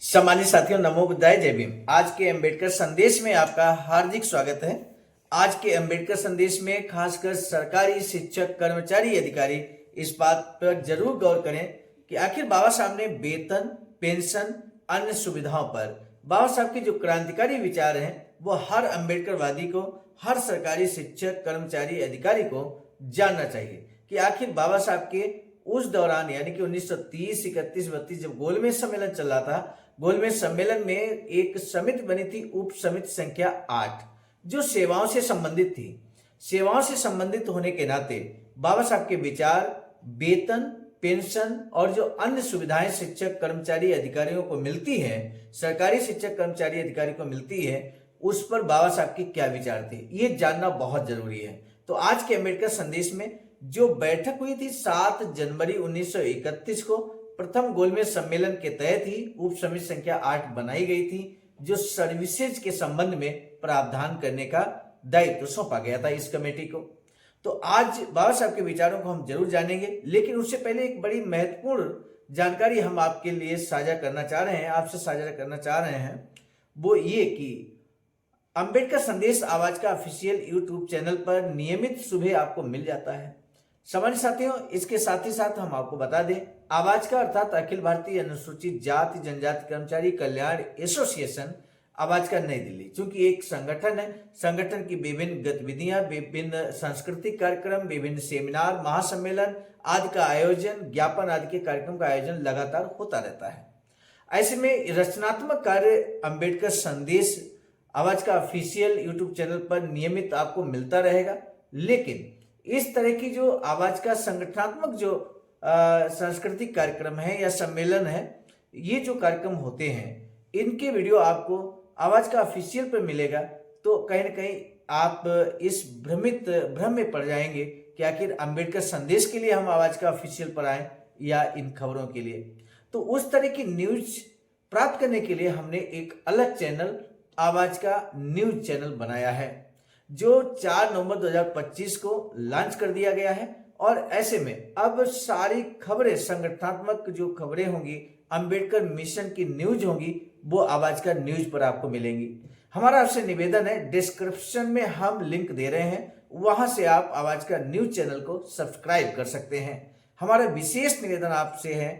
सम्मानित साथियों, नमो बुद्धाय, जय भीम। आज के अंबेडकर संदेश में आपका हार्दिक स्वागत है। आज के अंबेडकर संदेश में खासकर सरकारी शिक्षक, कर्मचारी, अधिकारी इस बात पर जरूर गौर करें कि आखिर बाबा साहब ने वेतन, पेंशन, अन्य सुविधाओं पर बाबा साहब के जो क्रांतिकारी विचार हैं वो हर अंबेडकरवादी को, हर सरकारी शिक्षक, कर्मचारी, अधिकारी को जानना चाहिए कि आखिर बाबा साहब के उस दौरान यानी कि 1930, 31, 32 जब गोलमेज सम्मेलन चल रहा था, गोलमेज सम्मेलन में एक समिति बनी थी, उप समिति संख्या 8, जो सेवाओं से संबंधित थी। सेवाओं से संबंधित होने के नाते बाबा साहब के विचार वेतन, पेंशन और जो अन्य सुविधाएं शिक्षक, कर्मचारी, अधिकारियों को मिलती है, सरकारी शिक्षक, कर्मचारी, अधिकारी को मिलती है, उस पर बाबा साहब के क्या विचार थे, ये जानना बहुत जरूरी है। तो आज के अंबेडकर संदेश में जो बैठक हुई थी 7 जनवरी 1931 को, प्रथम गोलमेज सम्मेलन के तहत ही उप समिति संख्या 8 बनाई गई थी, जो सर्विसेज के संबंध में प्रावधान करने का दायित्व सौंपा गया था इस कमेटी को। तो आज बाबा साहब के विचारों को हम जरूर जानेंगे, लेकिन उससे पहले एक बड़ी महत्वपूर्ण जानकारी हम आपके लिए साझा करना चाह रहे हैं, आपसे साझा करना चाह रहे हैं। वो ये कि अंबेडकर संदेश आवाज का ऑफिशियल यूट्यूब चैनल पर नियमित सुबह आपको मिल जाता है। सामान्य साथियों, इसके साथ ही साथ हम आपको बता दें, आवाज का अर्थात अखिल भारतीय अनुसूचित जाति जनजाति कर्मचारी कल्याण एसोसिएशन आवाज का नई दिल्ली, चूंकि एक संगठन है, संगठन की विभिन्न गतिविधियां, विभिन्न सांस्कृतिक कार्यक्रम, विभिन्न सेमिनार, महासम्मेलन आदि का आयोजन, ज्ञापन आदि के कार्यक्रम का आयोजन लगातार होता रहता है। ऐसे में रचनात्मक कार्य अंबेडकर संदेश आवाज का ऑफिशियल यूट्यूब चैनल पर नियमित आपको मिलता रहेगा। लेकिन इस तरह की जो आवाज का संगठनात्मक जो सांस्कृतिक कार्यक्रम है या सम्मेलन है, ये जो कार्यक्रम होते हैं, इनके वीडियो आपको आवाज का ऑफिशियल पर मिलेगा। तो कहीं ना कहीं आप इस भ्रम में पड़ जाएंगे कि आखिर अंबेडकर संदेश के लिए हम आवाज का ऑफिशियल पर आए या इन खबरों के लिए। तो उस तरह की न्यूज प्राप्त करने के लिए हमने एक अलग चैनल, आवाज का न्यूज चैनल बनाया है, जो 4 नवंबर 2025 को लॉन्च कर दिया गया है। और ऐसे में अब सारी खबरें, संगठनात्मक जो खबरें होंगी, अंबेडकर मिशन की न्यूज होंगी, वो आवाज का न्यूज पर आपको मिलेंगी। हमारा आपसे निवेदन है, डिस्क्रिप्शन में हम लिंक दे रहे हैं, वहां से आप आवाज का न्यूज चैनल को सब्सक्राइब कर सकते हैं। हमारा विशेष निवेदन आपसे है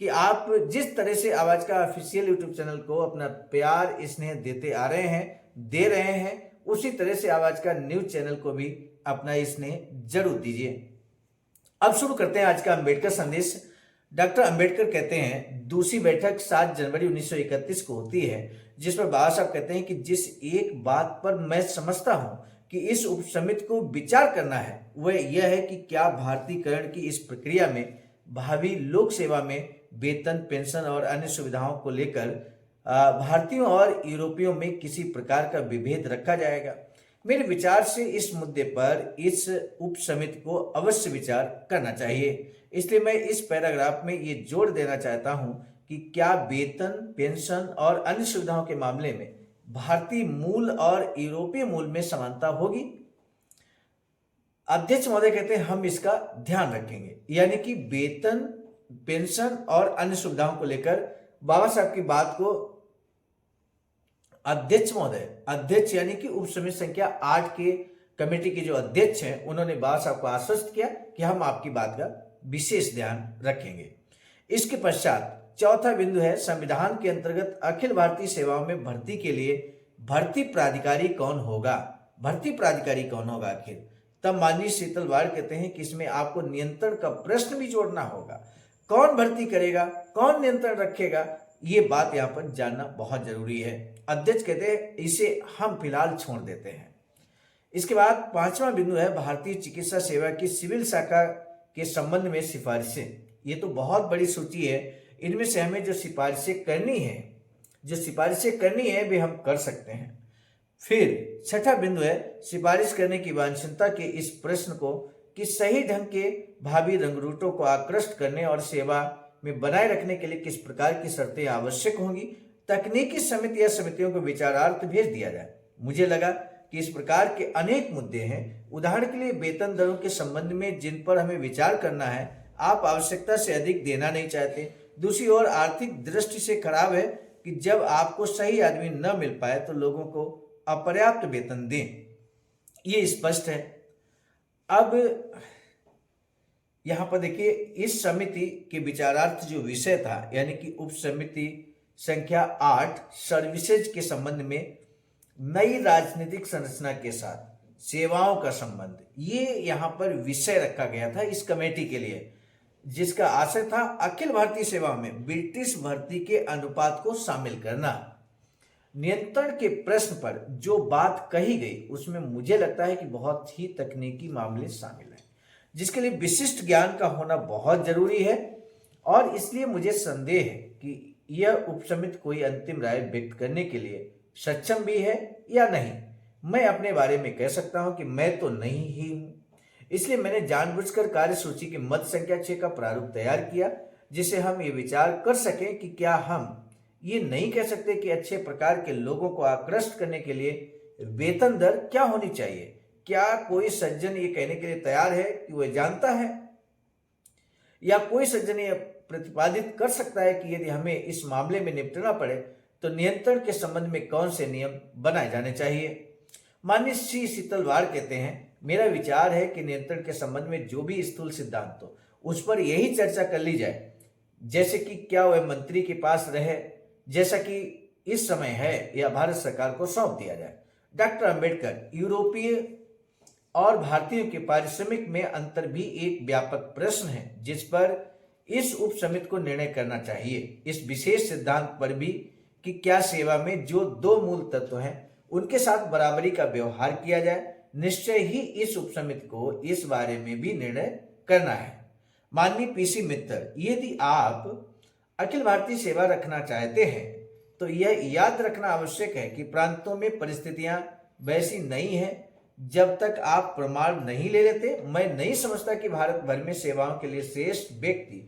कि आप जिस तरह से आवाज का ऑफिशियल यूट्यूब चैनल को अपना प्यार, स्नेह देते आ रहे हैं, दे रहे हैं, उसी तरह से आवाज का न्यूज चैनल को भी अपना स्नेह जरूर दीजिए। अब शुरू करते हैं आज का अंबेडकर संदेश। डॉक्टर अंबेडकर कहते हैं, दूसरी बैठक 7 जनवरी 1931 को होती है, जिस पर बाबा साहब कहते हैं कि जिस एक बात पर मैं समझता हूं कि इस उपसमिति को विचार करना है, वह यह है कि क्या भारतीयकरण की इस प्रक्रिया में भावी लोक सेवा में वेतन, पेंशन और अन्य सुविधाओं को लेकर भारतीयों और यूरोपियों में किसी प्रकार का विभेद रखा जाएगा। मेरे विचार से इस मुद्दे पर इस उप समिति को अवश्य विचार करना चाहिए। इसलिए मैं इस पैराग्राफ में ये जोड़ देना चाहता हूं कि क्या वेतन, पेंशन और अन्य सुविधाओं के मामले में भारतीय मूल और यूरोपीय मूल में समानता होगी। अध्यक्ष महोदय कहते हैं हम इसका ध्यान रखेंगे, यानी कि वेतन, पेंशन और अन्य सुविधाओं को लेकर बाबा साहब की बात को अध्यक्ष महोदय, अध्यक्ष यानी कि उप समिति संख्या 8 के कमेटी के जो अध्यक्ष हैं, उन्होंने बाबा साहब को आश्वस्त किया कि हम आपकी बात का विशेष ध्यान रखेंगे। इसके पश्चात चौथा बिंदु है, संविधान के अंतर्गत अखिल भारतीय सेवाओं में भर्ती के लिए भर्ती प्राधिकारी कौन होगा, भर्ती प्राधिकारी कौन होगा आखिर। तब माननीय शीतल वार्ड कहते हैं कि इसमें आपको नियंत्रण का प्रश्न भी जोड़ना होगा। कौन भर्ती करेगा, कौन नियंत्रण रखेगा, ये बात यहाँ पर जानना बहुत जरूरी है। अध्यक्ष कहते हैं इसे हम फिलहाल छोड़ देते हैं। इसके बाद 5वां बिंदु है, भारतीय चिकित्सा सेवा की सिविल शाखा के संबंध में सिफारिशें। ये तो बहुत बड़ी सूची है, इनमें से हमें जो सिफारिशें करनी है वे हम कर सकते हैं। फिर 6ठा बिंदु है, सिफारिश करने की वांछनीयता के इस प्रश्न को कि सही ढंग के भावी रंगरूटों को आकृष्ट करने और सेवा में बनाए रखने के लिए किस प्रकार की शर्तें आवश्यक होंगी, तकनीकी समिति या समितियों को विचारार्थ भेज दिया जाए। मुझे लगा कि इस प्रकार के अनेक मुद्दे हैं। उदाहरण के लिए वेतन दरों के संबंध में जिन पर हमें विचार करना है, आप आवश्यकता से अधिक देना नहीं चाहते। दूसरी ओर आर्थिक दृष्टि से खराब है कि जब आपको सही आदमी न मिल पाए तो लोगों को अपर्याप्त वेतन दें, ये स्पष्ट है। अब यहाँ पर देखिए, इस समिति के विचारार्थ जो विषय था, यानी कि उप समिति संख्या 8 सर्विसेज के संबंध में नई राजनीतिक संरचना के साथ सेवाओं का संबंध, ये यहाँ पर विषय रखा गया था इस कमेटी के लिए, जिसका आशय था अखिल भारतीय सेवा में ब्रिटिश भर्ती के अनुपात को शामिल करना। नियंत्रण के प्रश्न पर जो बात कही गई उसमें मुझे लगता है कि बहुत ही तकनीकी मामले शामिल हैं, जिसके लिए विशिष्ट ज्ञान का होना बहुत जरूरी है, और इसलिए मुझे संदेह है कि यह उपसमिति कोई अंतिम राय व्यक्त करने के लिए सक्षम भी है या नहीं। मैं अपने बारे में कह सकता हूं कि मैं तो नहीं ही हूं, इसलिए मैंने जानबूझकर कार्यसूची की मत संख्या 6 का प्रारूप तैयार किया, जिसे हम ये विचार कर सकें कि क्या हम ये नहीं कह सकते कि अच्छे प्रकार के लोगों को आकृष्ट करने के लिए वेतन दर क्या होनी चाहिए। क्या कोई सज्जन ये कहने के लिए तैयार है कि वह जानता है, या कोई सज्जन ये प्रतिपादित कर सकता है कि यदि हमें इस मामले में निपटना पड़े तो नियंत्रण के संबंध में कौन से नियम बनाए जाने चाहिए। माननीय श्री शीतलवाड़ कहते हैं, मेरा विचार है कि नियंत्रण के संबंध में जो भी स्थूल सिद्धांत हो उस पर यही चर्चा कर ली जाए, जैसे कि क्या वह मंत्री के पास रहे जैसा कि इस समय है, या भारत सरकार को सौंप दिया जाए। डॉक्टर अंबेडकर, यूरोपीय और भारतीयों के पारिश्रमिक में अंतर भी एक व्यापक प्रश्न है जिस पर इस उप समिति को निर्णय करना चाहिए। इस विशेष सिद्धांत पर भी कि क्या सेवा में जो दो मूल तत्व हैं उनके साथ बराबरी का व्यवहार किया जाए, निश्चय ही इस उप समिति को इस बारे में भी निर्णय करना है। माननीय पीसी मित्तर, यदि आप अखिल भारतीय सेवा रखना चाहते हैं तो यह याद रखना आवश्यक है कि प्रांतों में परिस्थितियां वैसी नहीं है। जब तक आप प्रमाण नहीं ले लेते, मैं नहीं समझता कि भारत भर में सेवाओं के लिए श्रेष्ठ व्यक्ति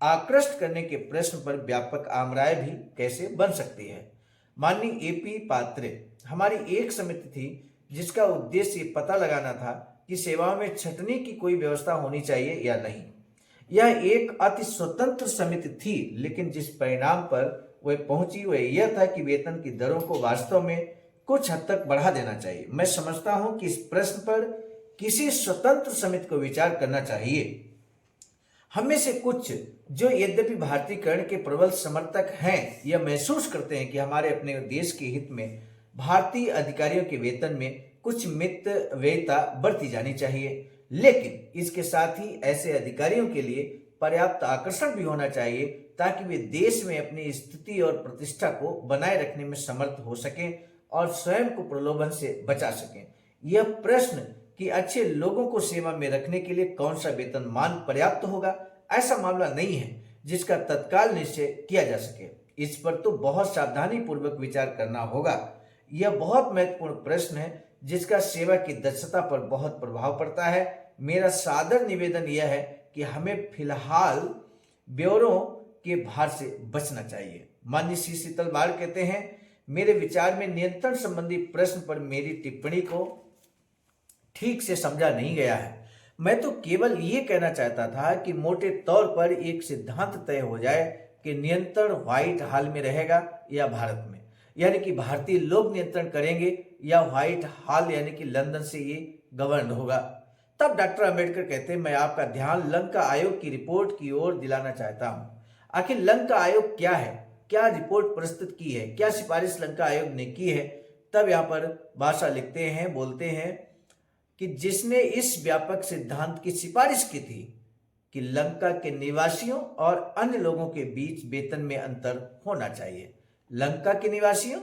आकृष्ट करने के प्रश्न पर व्यापक आमराय भी कैसे बन सकती है। माननीय एपी पात्रे, हमारी एक समिति थी जिसका उद्देश्य ये पता लगाना था कि सेवाओं में छंटनी की कोई व्यवस्था होनी चाहिए या नहीं। यह एक अति स्वतंत्र समिति थी, लेकिन जिस परिणाम पर वह पहुंची वह यह था कि वेतन की दरों को वास्तव में कुछ हद तक बढ़ा देना चाहिए। मैं समझता हूं कि इस प्रश्न पर किसी स्वतंत्र समिति को विचार करना चाहिए। हम में से कुछ जो यद्यपि भारतीयकरण के प्रबल समर्थक हैं, यह महसूस करते हैं कि हमारे अपने देश के हित में भारतीय अधिकारियों के वेतन में कुछ मितव्ययिता बरती जानी चाहिए, लेकिन इसके साथ ही ऐसे अधिकारियों के लिए पर्याप्त आकर्षण भी होना चाहिए ताकि वे देश में अपनी स्थिति और प्रतिष्ठा को बनाए रखने में समर्थ हो सकें और स्वयं को प्रलोभन से बचा सकें। यह प्रश्न कि अच्छे लोगों को सेवा में रखने के लिए कौन सा वेतन मान पर्याप्त होगा, ऐसा मामला नहीं है जिसका तत्काल निश्चय किया जा सके। इस पर तो बहुत सावधानी पूर्वक विचार करना होगा। यह बहुत महत्वपूर्ण प्रश्न है जिसका सेवा की दक्षता पर बहुत प्रभाव पड़ता है। मेरा सादर निवेदन यह है कि हमें फिलहाल ब्यौरों के भार से बचना चाहिए। माननीय श्री शीतलवाड़ कहते हैं, मेरे विचार में नियंत्रण संबंधी प्रश्न पर मेरी टिप्पणी को ठीक से समझा नहीं गया है। मैं तो केवल ये कहना चाहता था कि मोटे तौर पर एक सिद्धांत तय हो जाए कि नियंत्रण व्हाइट हॉल में रहेगा या भारत में, यानी कि भारतीय लोग नियंत्रण करेंगे, या व्हाइट हॉल यानी कि लंदन से ये गवर्न होगा। तब डॉक्टर अंबेडकर कहते हैं, मैं आपका ध्यान लंका आयोग की रिपोर्ट की ओर दिलाना चाहता हूं। आखिर लंका आयोग क्या है, क्या रिपोर्ट प्रस्तुत की है, क्या सिफारिश लंका आयोग ने की है। तब यहाँ पर भाषा लिखते हैं, बोलते हैं कि जिसने इस व्यापक सिद्धांत की सिफारिश की थी कि लंका के निवासियों और अन्य लोगों के बीच वेतन में अंतर होना चाहिए। लंका के निवासियों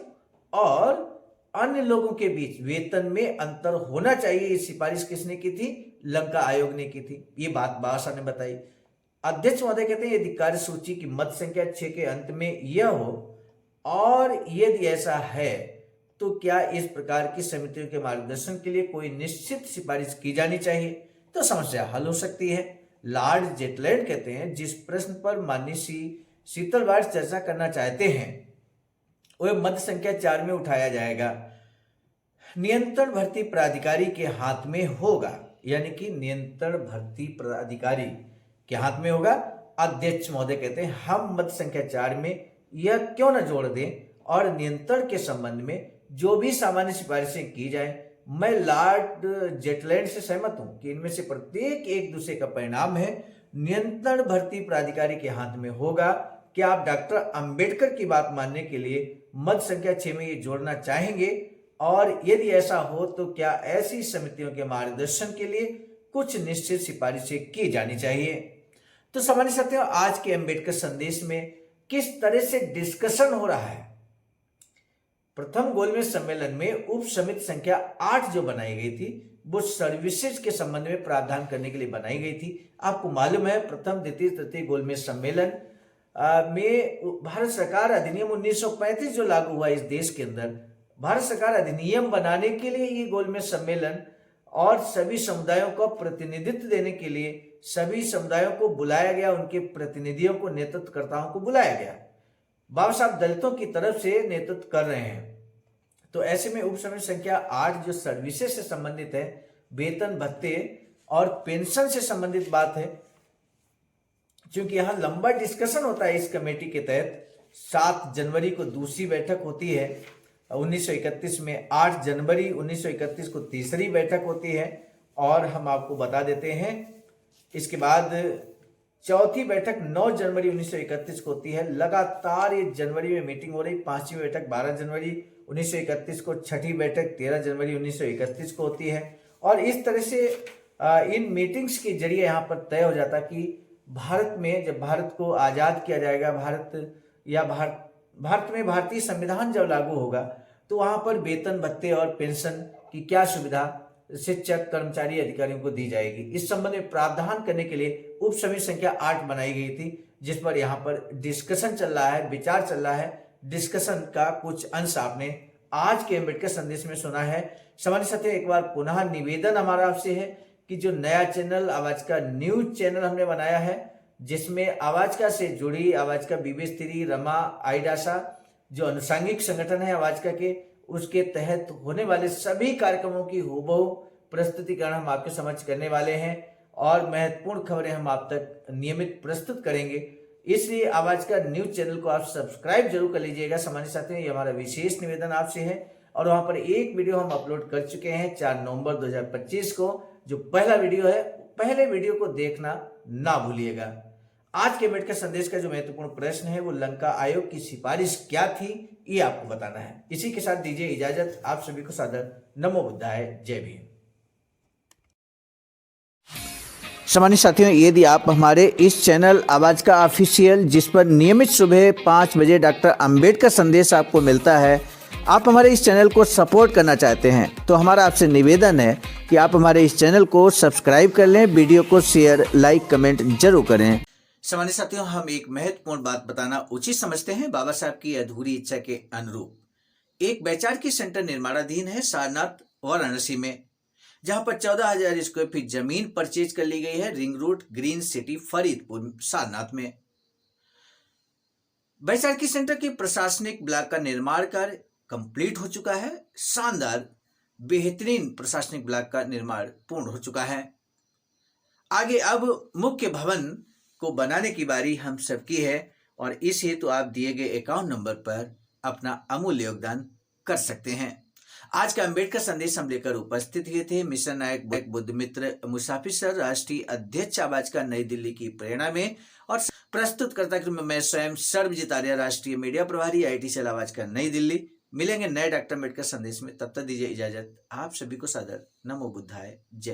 और अन्य लोगों के बीच वेतन में अंतर होना चाहिए, ये सिफारिश किसने की थी? लंका आयोग ने की थी। ये बात भाषा ने बताई। अध्यक्ष महोदय कहते हैं, यदि कार्यसूची की मत संख्या 6 के अंत में यह हो और यदि ऐसा है तो क्या इस प्रकार की समितियों के मार्गदर्शन के लिए कोई निश्चित सिफारिश की जानी चाहिए तो समस्या हल हो सकती है। लॉर्ड जेटलैंड कहते हैं, जिस प्रश्न पर माननीय श्री शीतलवाड़ चर्चा करना चाहते हैं वह मत संख्या 4 में उठाया जाएगा। नियंत्रण भर्ती प्राधिकारी के हाथ में होगा, यानी कि नियंत्रण भर्ती प्राधिकारी के हाथ में होगा। अध्यक्ष महोदय कहते हैं, हम मत संख्या 4 में यह क्यों न जोड़ दें और नियंत्रण के संबंध में जो भी सामान्य सिफारिशें की जाए। मैं लॉर्ड जेटलैंड से सहमत हूं कि इनमें से प्रत्येक एक दूसरे का परिणाम है। नियंत्रण भर्ती प्राधिकारी के हाथ में होगा। क्या आप डॉक्टर अंबेडकर की बात मानने के लिए मत संख्या 6 में ये जोड़ना चाहेंगे? और यदि ऐसा हो तो क्या ऐसी समितियों के मार्गदर्शन के लिए कुछ निश्चित सिफारिशें की जानी चाहिए? तो सामान्य साथियों, आज के अंबेडकर संदेश में किस तरह से डिस्कशन हो रहा है? प्रथम गोलमेज सम्मेलन में उप समिति संख्या 8 जो बनाई गई थी वो सर्विसेज के संबंध में प्रावधान करने के लिए बनाई गई थी। आपको मालूम है प्रथम द्वितीय तृतीय गोलमेज सम्मेलन में भारत सरकार अधिनियम 1935 जो लागू हुआ इस देश के अंदर, भारत सरकार अधिनियम बनाने के लिए ये गोलमेज सम्मेलन और सभी समुदायों को प्रतिनिधित्व देने के लिए सभी समुदायों को बुलाया गया, उनके प्रतिनिधियों को, नेतृत्वकर्ताओं को बुलाया गया। बाबा साहब दलितों की तरफ से नेतृत्व कर रहे हैं। तो ऐसे में उप समिति संख्या 8 जो सर्विसेज से संबंधित है, वेतन भत्ते और पेंशन से संबंधित बात है, क्योंकि यहां लंबा डिस्कशन होता है इस कमेटी के तहत। 7 जनवरी को दूसरी बैठक होती है 1931 में, 8 जनवरी 1931 को तीसरी बैठक होती है और हम आपको बता देते हैं इसके बाद चौथी बैठक 9 जनवरी 1931 को होती है। लगातार ये जनवरी में मीटिंग हो रही। 5वीं बैठक 12 जनवरी 1931 को, छठी बैठक 13 जनवरी 1931 को होती है। और इस तरह से इन मीटिंग्स के जरिए यहाँ पर तय हो जाता कि भारत में जब भारत को आज़ाद किया जाएगा, भारत में भारतीय संविधान जब लागू होगा तो वहाँ पर वेतन भत्ते और पेंशन की क्या सुविधा शिक्षक, कर्मचारी, अधिकारियों को दी जाएगी। इस संबंध में प्रावधान करने के लिए उप समिति संख्या 8 बनाई गई थी, जिस पर यहाँ पर डिस्कशन चल रहा है, विचार चल रहा है। डिस्कशन का कुछ अंश आपने आज के अंबेडकर संदेश में सुना है। सामान्य साथियों, एक बार पुनः निवेदन हमारा आपसे है कि जो नया चैनल आवाज का न्यूज चैनल हमने बनाया है, जिसमें आवाज का से जुड़ी आवाज का बीबी, रमा, आईडासा जो अनुषंगिक संगठन है आवाज का के, उसके तहत होने वाले सभी कार्यक्रमों की हूबहू प्रस्तुतिकरण हम आपके समक्ष करने वाले हैं और महत्वपूर्ण खबरें हम आप तक नियमित प्रस्तुत करेंगे। इसलिए आवाज का न्यूज चैनल को आप सब्सक्राइब जरूर कर लीजिएगा। सामान्य साथियों, ये हमारा विशेष निवेदन आपसे है। और वहां पर एक वीडियो हम अपलोड कर चुके हैं 4 नवंबर 2025 को, जो पहला वीडियो है, पहले वीडियो को देखना ना भूलिएगा। आज के अंबेडकर संदेश का जो महत्वपूर्ण प्रश्न है वो लंका आयोग की सिफारिश क्या थी, ये आपको बताना है। इसी के साथ दीजिए इजाजत। आप सभी को सादर नमो बुद्धाय, जय भीम। सामान्य साथियों, यदि आप हमारे इस चैनल आवाज का ऑफिशियल, जिस पर नियमित सुबह 5 बजे डॉक्टर अंबेडकर संदेश आपको मिलता है, आप हमारे इस चैनल को सपोर्ट करना चाहते हैं तो हमारा आपसे निवेदन है कि आप हमारे इस चैनल को सब्सक्राइब कर लें, वीडियो को शेयर, लाइक, कमेंट जरूर करें। सामान्य साथियों, हम एक महत्वपूर्ण बात बताना उचित समझते हैं। बाबा साहब की अधूरी इच्छा के अनुरूप एक वैचारिक सेंटर निर्माणाधीन है सारनाथ वाराणसी में, जहां पर 14,000 स्क्वायर फीट जमीन परचेज कर ली गई है ring road, green city, Faridpur, Sarnath में। वैचारिक सेंटर के प्रशासनिक ब्लॉक का निर्माण कार्य कंप्लीट हो चुका है। शानदार बेहतरीन प्रशासनिक ब्लॉक का निर्माण पूर्ण हो चुका है। आगे अब मुख्य भवन को बनाने की बारी हम सबकी है और इस हेतु आप दिए गए अकाउंट नंबर पर अपना अमूल्य योगदान कर सकते हैं। आज का अंबेडकर संदेश हम लेकर उपस्थित हुए थे मिशन नायक बुद्ध मित्र मुसाफिर सर, राष्ट्रीय अध्यक्ष आवाज का, नई दिल्ली की प्रेरणा में, और प्रस्तुतकर्ता के रूप में मैं स्वयं सर्वजीत आर्य, राष्ट्रीय मीडिया प्रभारी, IIT सेल आवाज का, नई दिल्ली। मिलेंगे नए डॉक्टर अंबेडकर संदेश में, तब तक दीजिए इजाजत। आप सभी को सादर नमो बुद्धाय, जय।